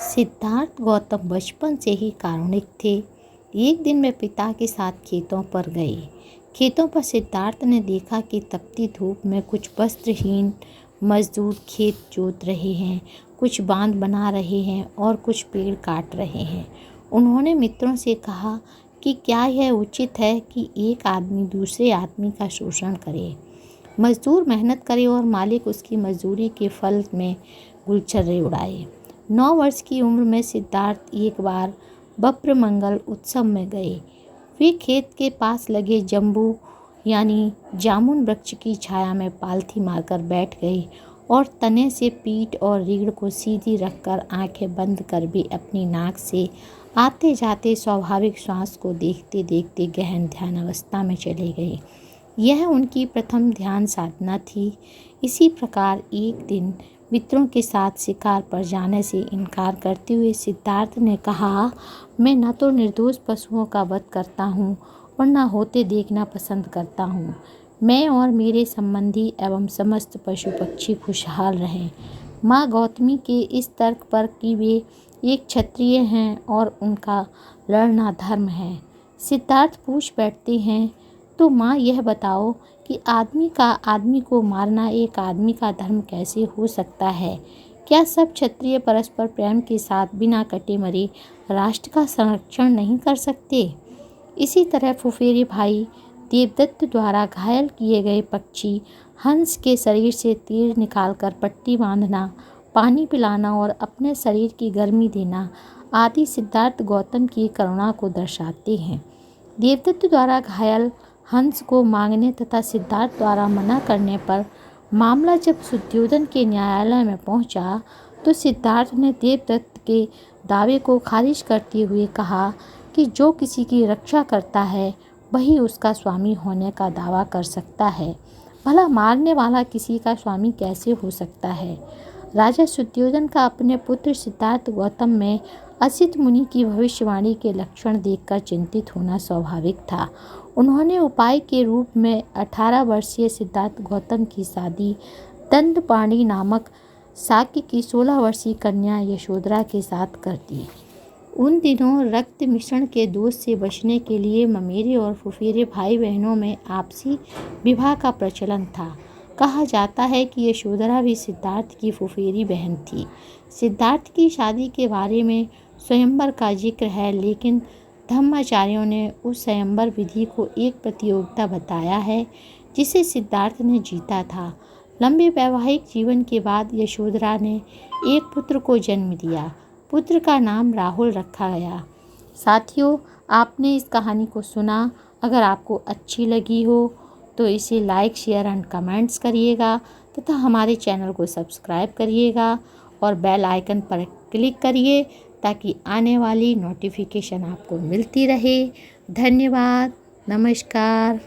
सिद्धार्थ गौतम बचपन से ही कारुणिक थे। एक दिन वे पिता के साथ खेतों पर गए। खेतों पर सिद्धार्थ ने देखा कि तपती धूप में कुछ वस्त्रहीन मजदूर खेत जोत रहे हैं, कुछ बांध बना रहे हैं और कुछ पेड़ काट रहे हैं। उन्होंने मित्रों से कहा कि क्या यह उचित है कि एक आदमी दूसरे आदमी का शोषण करे। मजदूर मेहनत करे और मालिक उसकी मजदूरी के फल में गुलछर्रे उड़ाए। 9 वर्ष की उम्र में सिद्धार्थ एक बार बप्रमंगल उत्सव में गए। वे खेत के पास लगे जम्बू यानी जामुन वृक्ष की छाया में पालथी मारकर बैठ गए और तने से पीठ और रीढ़ को सीधी रखकर आंखें बंद कर भी अपनी नाक से आते जाते स्वाभाविक श्वास को देखते देखते गहन ध्यान अवस्था में चले गए। यह उनकी प्रथम ध्यान साधना थी। इसी प्रकार एक दिन मित्रों के साथ शिकार पर जाने से इनकार करते हुए सिद्धार्थ ने कहा, मैं न तो निर्दोष पशुओं का वध करता हूँ और न होते देखना पसंद करता हूँ। मैं और मेरे संबंधी एवं समस्त पशु पक्षी खुशहाल रहें। माँ गौतमी के इस तर्क पर कि वे एक क्षत्रिय हैं और उनका लड़ना धर्म है, सिद्धार्थ पूछ बैठते हैं, तो माँ यह बताओ कि आदमी को मारना एक आदमी का धर्म कैसे हो सकता है? क्या सब क्षत्रिय परस्पर प्रेम के साथ बिना कटे मरे राष्ट्र का संरक्षण नहीं कर सकते? इसी तरह फुफेरे भाई देवदत्त द्वारा घायल किए गए पक्षी हंस के शरीर से तीर निकालकर पट्टी बांधना, पानी पिलाना और अपने शरीर की गर्मी देना आदि सिद्धार्थ गौतम की करुणा को दर्शाते हैं। देवदत्त द्वारा घायल हंस को मांगने तथा सिद्धार्थ द्वारा मना करने पर मामला जब शुद्धोधन के न्यायालय में पहुंचा, तो सिद्धार्थ ने देवदत्त के दावे को खारिज करते हुए कहा कि जो किसी की रक्षा करता है वही उसका स्वामी होने का दावा कर सकता है। भला मारने वाला किसी का स्वामी कैसे हो सकता है? राजा शुद्धोधन का अपने पुत्र सिद्धार्थ गौतम में असित मुनि की भविष्यवाणी के लक्षण देखकर चिंतित होना स्वाभाविक था। उन्होंने उपाय के रूप में 18 वर्षीय सिद्धार्थ गौतम की शादी दंडपाणि नामक शाक्य की 16 वर्षीय कन्या यशोधरा के साथ कर दी। उन दिनों रक्त मिश्रण के दोष से बचने के लिए ममेरे और फुफेरे भाई बहनों में आपसी विवाह का प्रचलन था। कहा जाता है कि यशोधरा भी सिद्धार्थ की फुफेरी बहन थी। सिद्धार्थ की शादी के बारे में स्वयंवर का जिक्र है, लेकिन धर्माचार्यों ने उस स्वयंवर विधि को एक प्रतियोगिता बताया है जिसे सिद्धार्थ ने जीता था। लंबे वैवाहिक जीवन के बाद यशोधरा ने एक पुत्र को जन्म दिया। पुत्र का नाम राहुल रखा गया। साथियों, आपने इस कहानी को सुना। अगर आपको अच्छी लगी हो तो इसे लाइक, शेयर एंड कमेंट्स करिएगा तथा हमारे चैनल को सब्सक्राइब करिएगा और बेल आइकन पर क्लिक करिए ताकि आने वाली नोटिफिकेशन आपको मिलती रहे। धन्यवाद। नमस्कार।